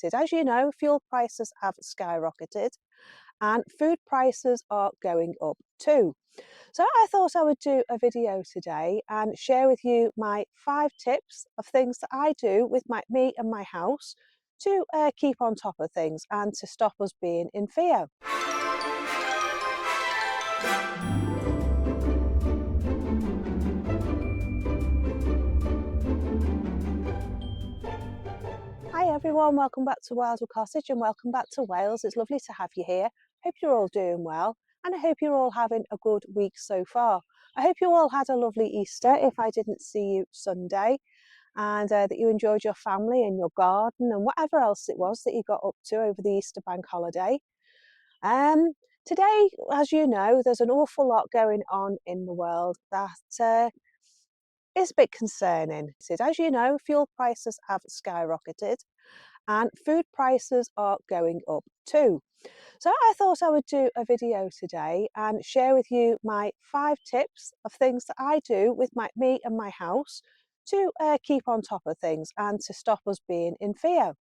As you know, fuel prices have skyrocketed and food prices are going up too. So I thought I would do a video today and share with you my 5 tips of things that I do with me and my house to keep on top of things and to stop us being in fear. Hi everyone, welcome back to Cottage and welcome back to Wales. It's lovely to have you here. Hope you're all doing well and I hope you're all having a good week so far. I hope you all had a lovely Easter if I didn't see you Sunday, and that you enjoyed your family and your garden and whatever else it was that you got up to over the Easter bank holiday. Um, Today, as you know, there's an awful lot going on in the world that is a bit concerning. As you know, fuel prices have skyrocketed and food prices are going up too. So I thought I would do a video today and share with you my 5 tips of things that I do with me and my house to keep on top of things and to stop us being in fear.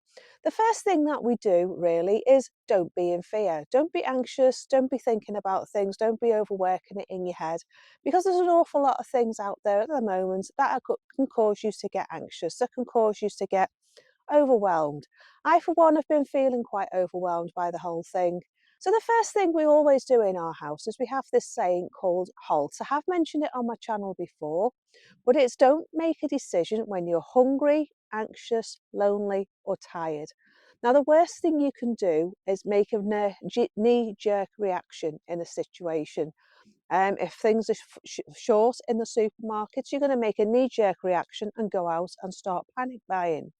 The first thing that we do really is don't be in fear. Don't be anxious. Don't be thinking about things. Don't be overworking it in your head, because there's an awful lot of things out there at the moment that can cause you to get anxious, that can cause you to get overwhelmed. I, for one, have been feeling quite overwhelmed by the whole thing. So the first thing we always do in our house is we have this saying called HALT. I have mentioned it on my channel before, but it's don't make a decision when you're hungry, anxious, lonely or tired. Now, the worst thing you can do is make a knee-jerk reaction in a situation. If things are short in the supermarkets, you're going to make a knee-jerk reaction and go out and start panic buying.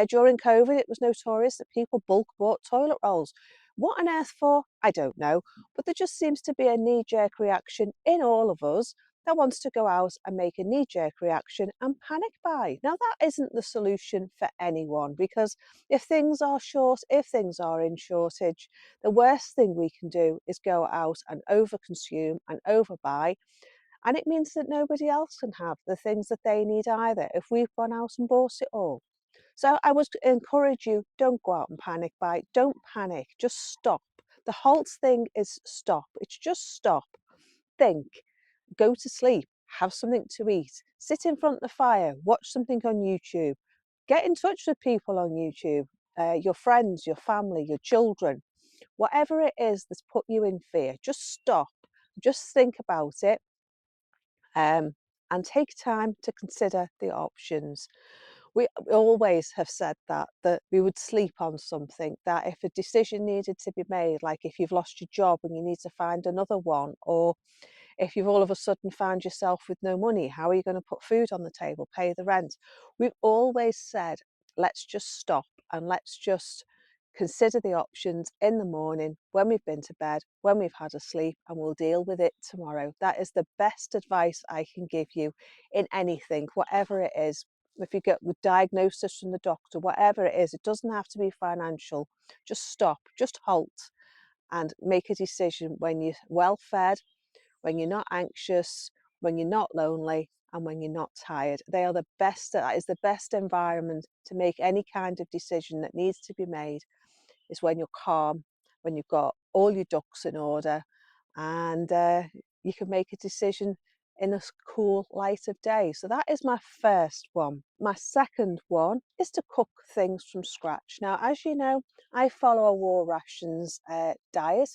During COVID, it was notorious that people bulk bought toilet rolls. What on earth for? I don't know. But there just seems to be a knee-jerk reaction in all of us that wants to go out and make a knee-jerk reaction and panic buy. Now, that isn't the solution for anyone, because if things are short, if things are in shortage, the worst thing we can do is go out and overconsume and overbuy. And it means that nobody else can have the things that they need either if we've gone out and bought it all. So I would encourage you, don't go out and panic buy. Don't panic, just stop. The halt thing is stop. It's just stop. Think, go to sleep, have something to eat, sit in front of the fire, watch something on YouTube, get in touch with people on YouTube, your friends, your family, your children, whatever it is that's put you in fear, just stop, just think about it, and take time to consider the options. We always have said that we would sleep on something, that if a decision needed to be made, like if you've lost your job and you need to find another one, or if you've all of a sudden found yourself with no money, how are you going to put food on the table, pay the rent? We've always said, let's just stop and let's just consider the options in the morning when we've been to bed, when we've had a sleep, and we'll deal with it tomorrow. That is the best advice I can give you in anything, whatever it is. If you get with diagnosis from the doctor, whatever it is, it doesn't have to be financial. Just stop, just halt and make a decision when you're well fed, when you're not anxious, when you're not lonely, and when you're not tired. They are the best, that is the best environment to make any kind of decision that needs to be made, is when you're calm, when you've got all your ducks in order, and you can make a decision in a cool light of day. So that is my first one. My second one is to cook things from scratch. Now, as you know, I follow a war rations diet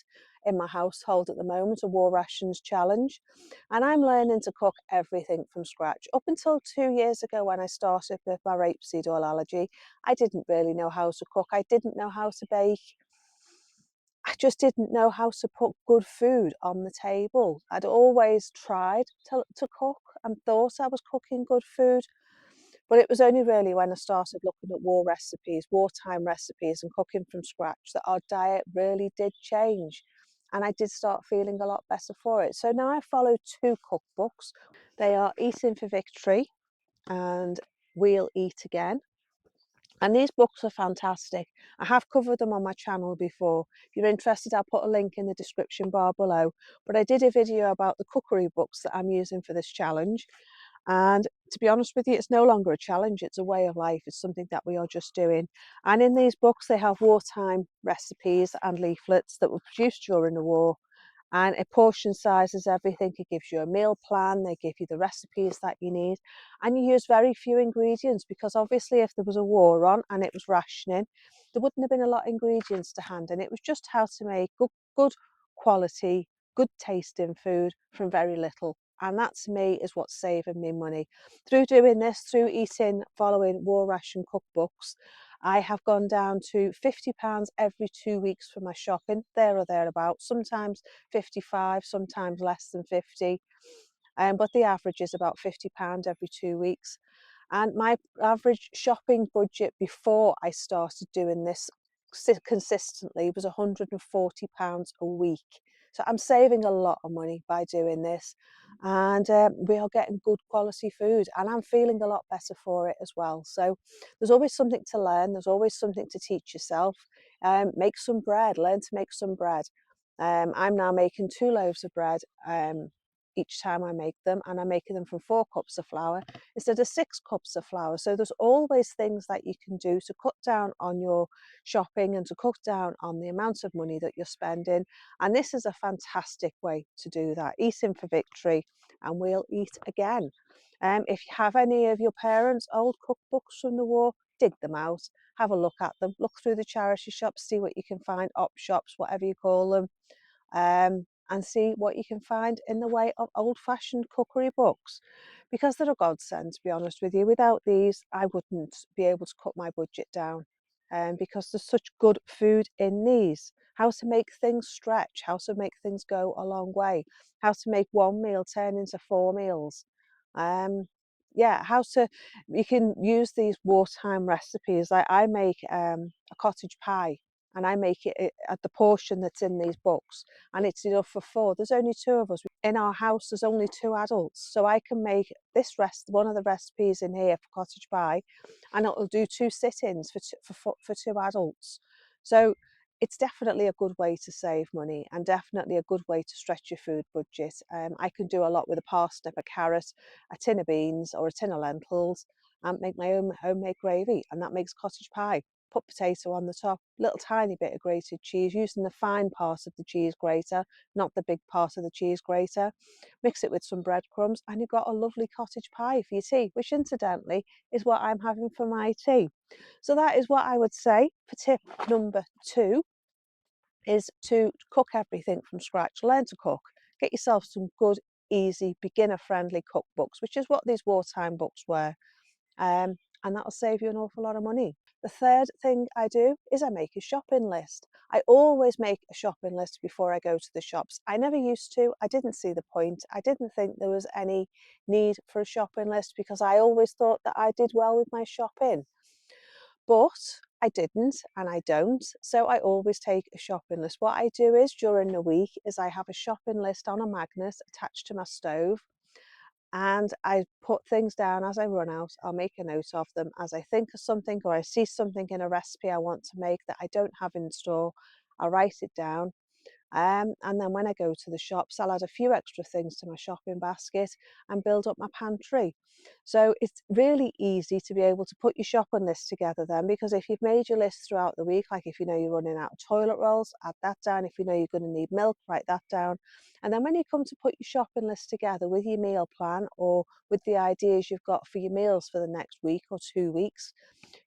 in my household at the moment, a war rations challenge, and I'm learning to cook everything from scratch. Up until 2 years ago, when I started with my rapeseed oil allergy, I didn't really know how to cook. I didn't know how to bake. I just didn't know how to put good food on the table. I'd always tried to cook and thought I was cooking good food, but it was only really when I started looking at wartime recipes and cooking from scratch, that our diet really did change. And I did start feeling a lot better for it. So now I follow 2 cookbooks. They are Eating for Victory and We'll Eat Again. And these books are fantastic. I have covered them on my channel before. If you're interested, I'll put a link in the description bar below. But I did a video about the cookery books that I'm using for this challenge. And to be honest with you, it's no longer a challenge, it's a way of life. It's something that we are just doing. And in these books, they have wartime recipes and leaflets that were produced during the war. And it portion sizes everything. It gives you a meal plan, they give you the recipes that you need, and you use very few ingredients, because obviously if there was a war on and it was rationing, there wouldn't have been a lot of ingredients to hand, and it was just how to make good quality, good tasting food from very little. And that to me is what's saving me money. Through doing this, through eating, following war ration cookbooks, I have gone down to £50 every 2 weeks for my shopping, there or thereabouts, sometimes 55, sometimes less than 50. But the average is about £50 every 2 weeks. And my average shopping budget before I started doing this consistently was £140 a week. So I'm saving a lot of money by doing this, and we are getting good quality food, and I'm feeling a lot better for it as well. So there's always something to learn, there's always something to teach yourself. Make some bread, learn to make some bread. I'm now making 2 loaves of bread each time I make them, and I'm making them from 4 cups of flour instead of 6 cups of flour. So there's always things that you can do to cut down on your shopping and to cut down on the amount of money that you're spending. And this is a fantastic way to do that. Eating for victory, and we'll eat again. If you have any of your parents' old cookbooks from the war, dig them out, have a look at them, look through the charity shops, see what you can find, op shops, whatever you call them, and see what you can find in the way of old-fashioned cookery books, because they're a godsend, to be honest with you. Without these, I wouldn't be able to cut my budget down, because there's such good food in these. How to make things stretch, how to make things go a long way, how to make one meal turn into 4 meals. Yeah, how to, you can use these wartime recipes. Like I make a cottage pie, and I make it at the portion that's in these books, and it's enough for 4. There's only 2 of us in our house. There's only 2 adults, so I can make one of the recipes in here for cottage pie, and it'll do 2 sit-ins for 2 adults. So it's definitely a good way to save money, and definitely a good way to stretch your food budget. I can do a lot with a parsnip, a carrot, a tin of beans or a tin of lentils, and make my own homemade gravy, and that makes cottage pie. Put potato on the top, little tiny bit of grated cheese, using the fine part of the cheese grater, not the big part of the cheese grater. Mix it with some breadcrumbs, and you've got a lovely cottage pie for your tea, which incidentally is what I'm having for my tea. So that is what I would say for tip number 2, is to cook everything from scratch. Learn to cook. Get yourself some good, easy, beginner-friendly cookbooks, which is what these wartime books were. And that'll save you an awful lot of money. The third thing I do is I make a shopping list. I always make a shopping list before I go to the shops. I never used to. I didn't see the point. I didn't think there was any need for a shopping list, because I always thought that I did well with my shopping. But I didn't, and I don't. So I always take a shopping list. What I do is during the week is I have a shopping list on a magnet attached to my stove, and I put things down as I run out. I'll make a note of them as I think of something, or I see something in a recipe I want to make that I don't have in store. I'll write it down. And then when I go to the shops, I'll add a few extra things to my shopping basket and build up my pantry. So it's really easy to be able to put your shopping list together then, because if you've made your list throughout the week, like if you know you're running out of toilet rolls, add that down. If you know you're going to need milk, write that down. And then when you come to put your shopping list together with your meal plan, or with the ideas you've got for your meals for the next week or 2 weeks,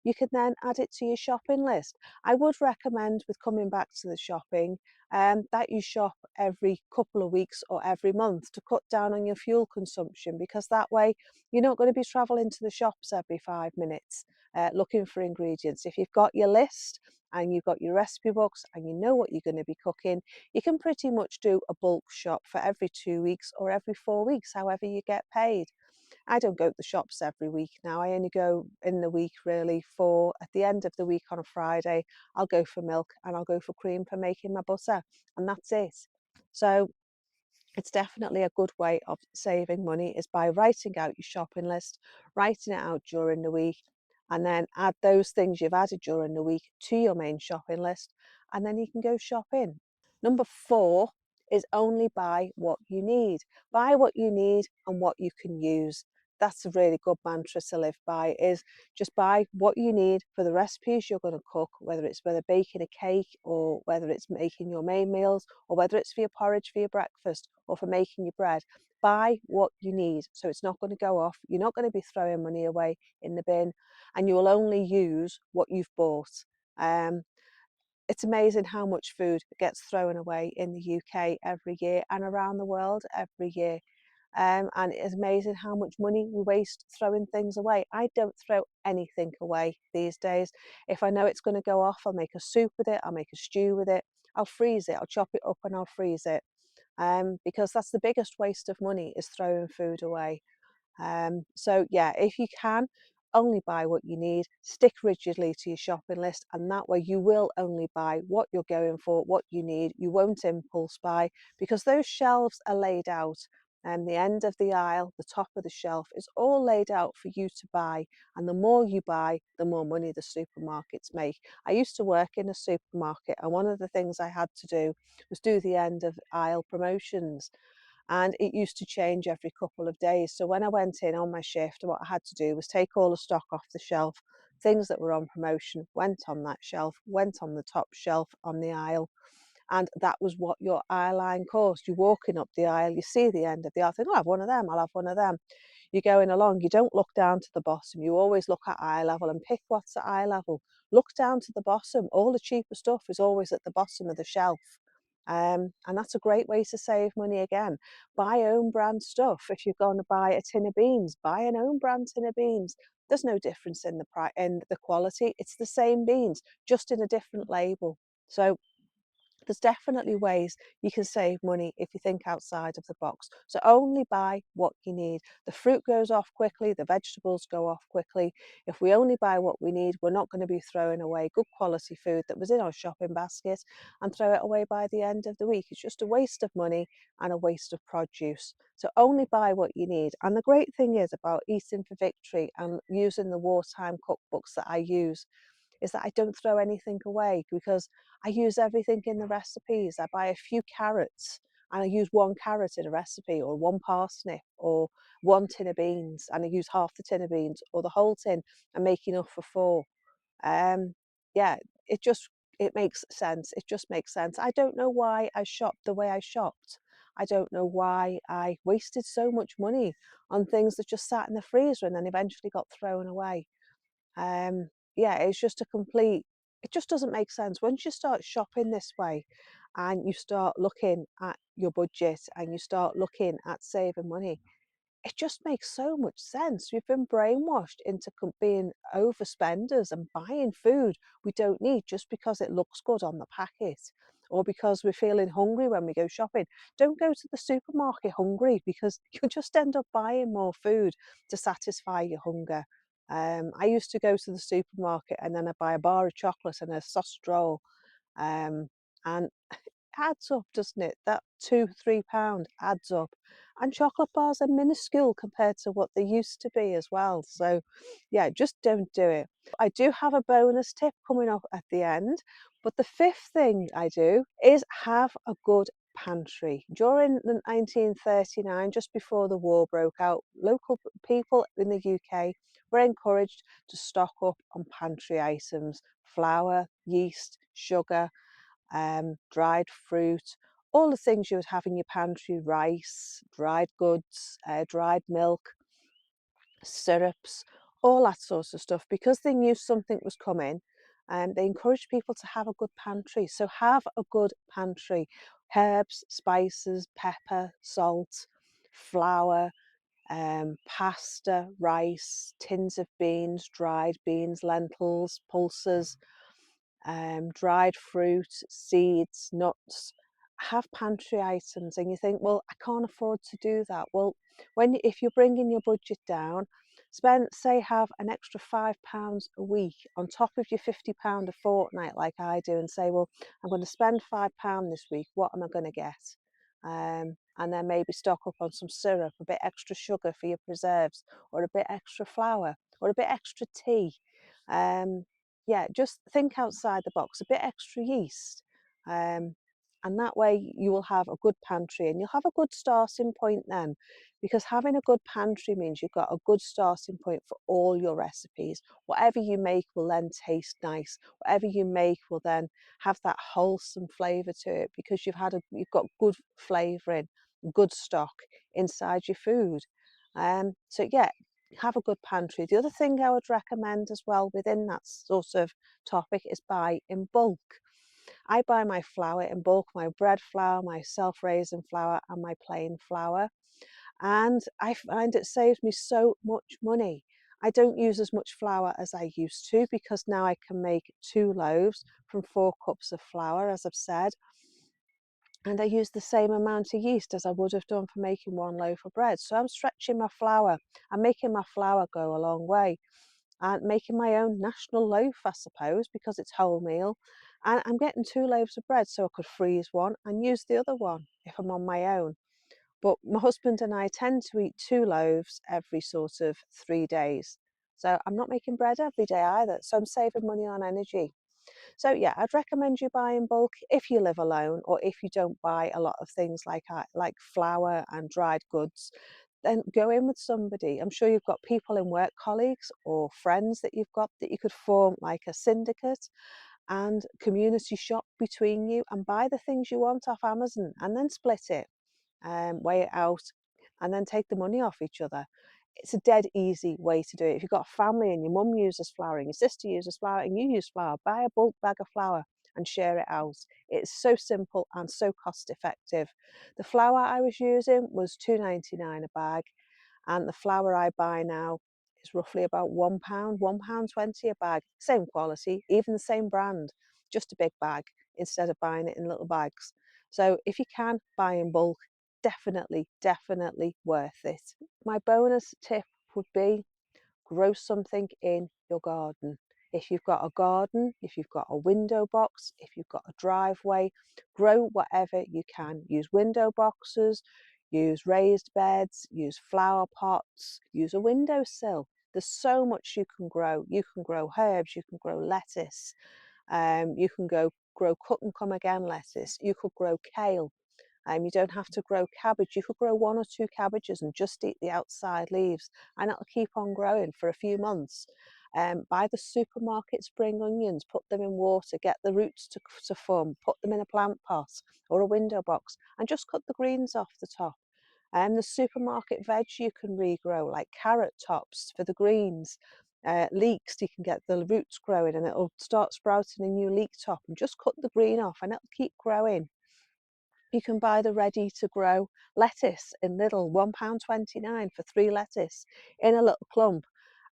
you can then add it to your shopping list. I would recommend, with coming back to the shopping, that you shop every couple of weeks or every month to cut down on your fuel consumption, because that way you're not going to be travelling to the shops every 5 minutes looking for ingredients. If you've got your list and you've got your recipe books and you know what you're going to be cooking, you can pretty much do a bulk shop for every 2 weeks or every 4 weeks, however you get paid. I don't go to the shops every week now. I only go in the week really for, at the end of the week on a Friday, I'll go for milk and I'll go for cream for making my butter, and that's it. So it's definitely a good way of saving money, is by writing out your shopping list, writing it out during the week, and then add those things you've added during the week to your main shopping list, and then you can go shopping. Number 4 is only buy what you need. Buy what you need and what you can use. that's a really good mantra to live by, is just buy what you need for the recipes you're going to cook, whether baking a cake, or whether it's making your main meals, or whether it's for your porridge for your breakfast, or for making your bread. Buy what you need, so it's not going to go off. You're not going to be throwing money away in the bin, and you will only use what you've bought. Um, it's amazing how much food gets thrown away in the UK every year, and around the world every year. And it's amazing how much money we waste throwing things away. I don't throw anything away these days. If I know it's going to go off, I'll make a soup with it, I'll make a stew with it, I'll freeze it, I'll chop it up and I'll freeze it. Because that's the biggest waste of money, is throwing food away. So yeah, if you can, only buy what you need, stick rigidly to your shopping list, and that way you will only buy what you're going for, what you need. You won't impulse buy, because those shelves are laid out, and the end of the aisle, the top of the shelf, is all laid out for you to buy. And the more you buy, the more money the supermarkets make. I used to work in a supermarket, and one of the things I had to do was do the end of aisle promotions, and it used to change every couple of days. So when I went in on my shift, what I had to do was take all the stock off the shelf. Things that were on promotion went on that shelf, went on the top shelf on the aisle, and that was what your eye line cost. You're walking up the aisle, you see the end of the aisle, think, I'll have one of them, I'll have one of them. You're going along, you don't look down to the bottom, you always look at eye level and pick what's at eye level. Look down to the bottom, all the cheaper stuff is always at the bottom of the shelf. And that's a great way to save money again. Buy own brand stuff. If you're going to buy a tin of beans, buy an own brand tin of beans. There's no difference in the price, in the quality. It's the same beans, just in a different label. So there's definitely ways you can save money if you think outside of the box. So only buy what you need. The fruit goes off quickly, the vegetables go off quickly. If we only buy what we need, we're not going to be throwing away good quality food that was in our shopping basket and throw it away by the end of the week. It's just a waste of money and a waste of produce. So only buy what you need. And the great thing is about eating for victory and using the wartime cookbooks that I use, is that I don't throw anything away, because I use everything in the recipes. I buy a few carrots and I use one carrot in a recipe, or one parsnip, or one tin of beans, and I use half the tin of beans or the whole tin and make enough for four. Um, yeah, it just it makes sense. It just makes sense. I don't know why I shopped the way I shopped. I don't know why I wasted so much money on things that just sat in the freezer and then eventually got thrown away. Um, yeah, it's just a complete, it just doesn't make sense. Once you start shopping this way and you start looking at your budget and you start looking at saving money, it just makes so much sense. We've been brainwashed into being overspenders and buying food we don't need just because it looks good on the packet, or because we're feeling hungry when we go shopping. Don't go to the supermarket hungry, because you'll just end up buying more food to satisfy your hunger. I used to go to the supermarket and then I'd buy a bar of chocolate and a sausage roll. Um, and adds up, doesn't it? That £2, £3 adds up. And chocolate bars are minuscule compared to what they used to be as well. So yeah, just don't do it. I do have a bonus tip coming up at the end. But the fifth thing I do is have a good pantry. During the 1939, just before the war broke out, local people in the UK were encouraged to stock up on pantry items: flour, yeast, sugar, dried fruit, all the things you would have in your pantry, rice, dried goods, dried milk, syrups, all that sort of stuff. Because they knew something was coming, and they encouraged people to have a good pantry. So have a good pantry: herbs, spices, pepper, salt, flour, pasta, rice, tins of beans, lentils, pulses, dried fruit, seeds, nuts. Have pantry items. And you think, well, I can't afford to do that. Well, if you're bringing your budget down, have an extra £5 a week on top of your £50 a fortnight, like I do, and say, well, I'm going to spend £5 this week. What am I going to get? And then maybe stock up on some syrup, a bit extra sugar for your preserves, or a bit extra flour, or a bit extra tea. Yeah, just think outside the box. A bit extra yeast. Um, and that way you will have a good pantry and you'll have a good starting point then, because having a good pantry means you've got a good starting point for all your recipes. Whatever you make will then taste nice. Whatever you make will then have that wholesome flavour to it, because you've got good flavouring, good stock inside your food. So yeah, have a good pantry. The other thing I would recommend as well within that sort of topic is buy in bulk. I buy my flour in bulk, my bread flour, my self-raising flour and my plain flour. And I find it saves me so much money. I don't use as much flour as I used to, because now I can make 2 loaves from 4 cups of flour, as I've said. And I use the same amount of yeast as I would have done for making 1 loaf of bread. So I'm stretching my flour. I'm making my flour go a long way and making my own national loaf, I suppose, because it's wholemeal. And I'm getting 2 loaves of bread, so I could freeze one and use the other one if I'm on my own. But my husband and I tend to eat 2 loaves every sort of 3 days. So I'm not making bread every day either. So I'm saving money on energy. So yeah, I'd recommend you buy in bulk if you live alone, or if you don't buy a lot of things like flour and dried goods. Then go in with somebody. I'm sure you've got people in work, colleagues or friends that you've got, that you could form like a syndicate and community shop between you and buy the things you want off Amazon and then split it, weigh it out, and then take the money off each other. It's a dead easy way to do it. If you've got a family and your mum uses flour and your sister uses flour and you use flour, buy a bulk bag of flour and share it out. It's so simple and so cost effective. The flour I was using was £2.99 a bag, and the flour I buy now is roughly about £1, £1.20 a bag. Same quality, even the same brand, just a big bag instead of buying it in little bags. So if you can buy in bulk, definitely worth it. My bonus tip would be grow something in your garden. If you've got a garden, if you've got a window box, if you've got a driveway, grow whatever you can. Use window boxes, use raised beds, use flower pots, use a windowsill. There's so much you can grow. You can grow herbs, you can grow lettuce, you can grow cut and come again lettuce, you could grow kale. You don't have to grow cabbage. You could grow 1 or 2 cabbages and just eat the outside leaves, and it'll keep on growing for a few months. Buy the supermarket spring onions, put them in water, get the roots to form, put them in a plant pot or a window box, and just cut the greens off the top. And the supermarket veg you can regrow, like carrot tops for the greens. Leeks, you can get the roots growing and it'll start sprouting a new leek top, and just cut the green off and it'll keep growing. You can buy the ready to grow lettuce in Lidl, £1.29 for 3 lettuce in a little clump.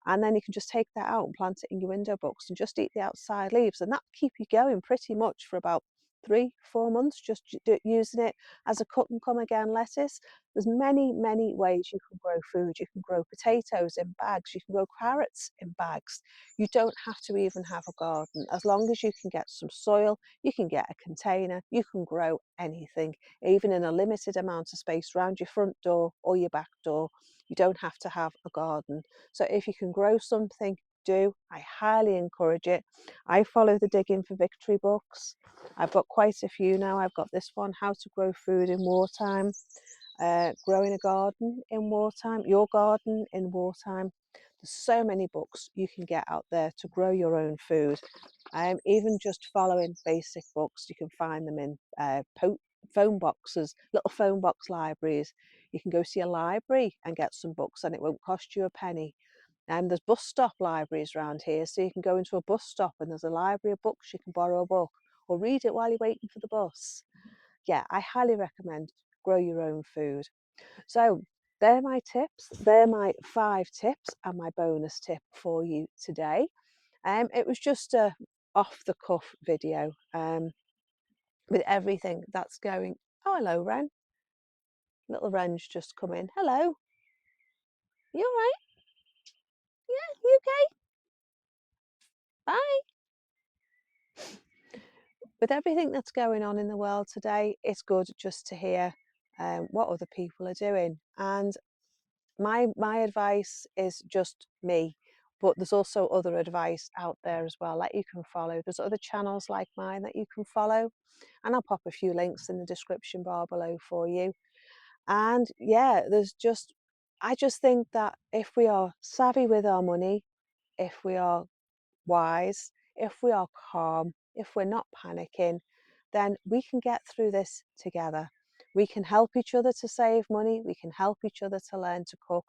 And then you can just take that out and plant it in your window box and just eat the outside leaves. And that'll keep you going pretty much for about 3-4 months, just using it as a cut and come again lettuce. There's many ways you can grow food. You can grow potatoes in bags, you can grow carrots in bags. You don't have to even have a garden. As long as you can get some soil, you can get a container, you can grow anything, even in a limited amount of space around your front door or your back door. You don't have to have a garden. So if you can grow something, do. I highly encourage it. I follow the Digging for Victory books. I've got quite a few now. I've got this one, How to Grow Food in Wartime, Growing a Garden in Wartime, Your Garden in Wartime. There's so many books you can get out there to grow your own food. Even just following basic books, you can find them in phone boxes, little phone box libraries. You can go to your library and get some books and it won't cost you a penny. There's bus stop libraries around here, so you can go into a bus stop and there's a library of books, you can borrow a book or read it while you're waiting for the bus. Yeah, I highly recommend grow your own food. So they're my tips. They're my 5 tips and my bonus tip for you today. It was just a off the cuff video with everything that's going. Oh, hello, Ren. Little Ren's just come in. Hello. You all right? Yeah, you okay? Bye. With everything that's going on in the world today, it's good just to hear what other people are doing. And my advice is just me. but there's also other advice out there as well that you can follow. There's other channels like mine that you can follow, and I'll pop a few links in the description bar below for you. And yeah, I just think that if we are savvy with our money, if we are wise, if we are calm, if we're not panicking, then we can get through this together. We can help each other to save money. We can help each other to learn to cook.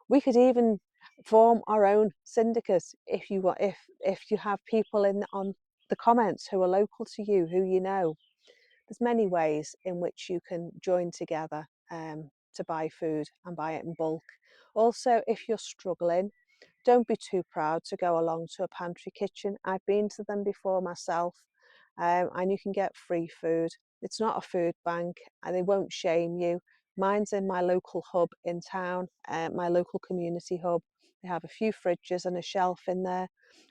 We could even form our own syndicate if you want, if you have people in on the comments who are local to you, who you know. There's many ways in which you can join together to buy food and buy it in bulk. Also, if you're struggling, don't be too proud to go along to a pantry kitchen. I've been to them before myself, and you can get free food. It's not a food bank, and they won't shame you. Mine's in my local hub in town, my local community hub. They have a few fridges and a shelf in there,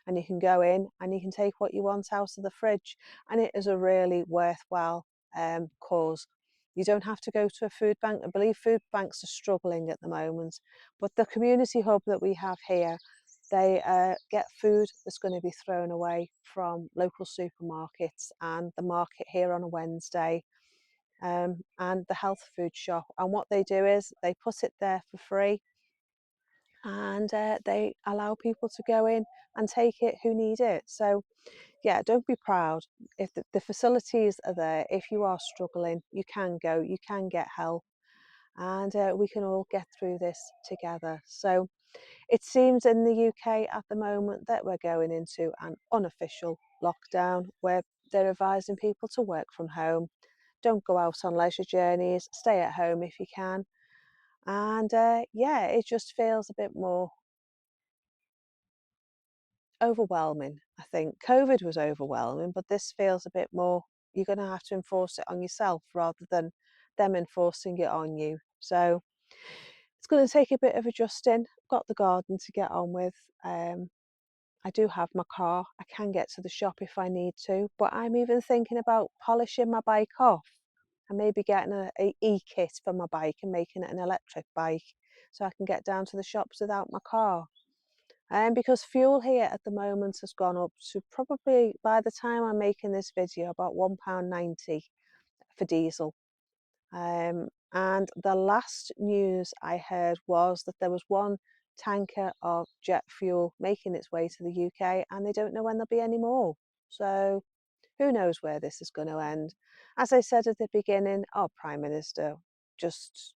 and you can go in and you can take what you want out of the fridge, and it is a really worthwhile cause. You don't have to go to a food bank. I believe food banks are struggling at the moment, but the community hub that we have here, they get food that's going to be thrown away from local supermarkets and the market here on a Wednesday, and the health food shop. And what they do is they put it there for free, and they allow people to go in and take it who need it. So yeah, don't be proud. If the facilities are there, if you are struggling, you can go, you can get help, and we can all get through this together. So it seems in the UK at the moment that we're going into an unofficial lockdown where they're advising people to work from home. Don't go out on leisure journeys, stay at home if you can. And yeah, it just feels a bit more overwhelming. I think COVID was overwhelming, but this feels a bit more, you're going to have to enforce it on yourself rather than them enforcing it on you. So it's going to take a bit of adjusting. I've got the garden to get on with. I do have my car. I can get to the shop if I need to, but I'm even thinking about polishing my bike off and maybe getting a e-kit for my bike and making it an electric bike so I can get down to the shops without my car. Because fuel here at the moment has gone up to probably, by the time I'm making this video, about £1.90 for diesel. And the last news I heard was that there was one tanker of jet fuel making its way to the UK, and they don't know when there'll be any more. So who knows where this is going to end. As I said at the beginning, our Prime Minister just,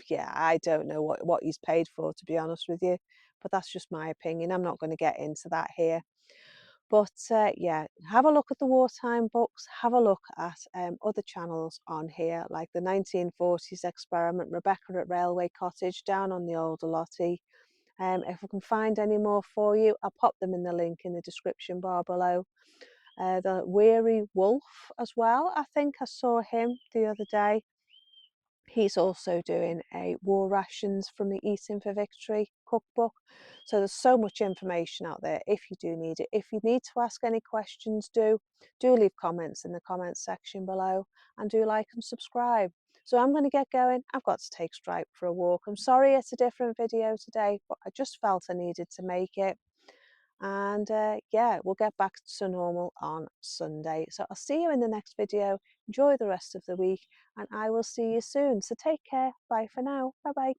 yeah, I don't know what he's paid for, to be honest with you, but that's just my opinion. I'm not going to get into that here. But yeah, have a look at the Wartime books, have a look at other channels on here, like the 1940s experiment, Rebecca at Railway Cottage, down on the Older Lottie. If I can find any more for you, I'll pop them in the link in the description bar below. The Weary Wolf as well, I think I saw him the other day. He's also doing a War Rations from the Eating for Victory cookbook. So there's so much information out there if you do need it. If you need to ask any questions, do leave comments in the comments section below, and do like and subscribe. So I'm going to get going. I've got to take Stripe for a walk. I'm sorry it's a different video today, but I just felt I needed to make it. And yeah, we'll get back to normal on Sunday. So I'll see you in the next video. Enjoy the rest of the week, and I will see you soon. So take care. Bye for now. Bye bye.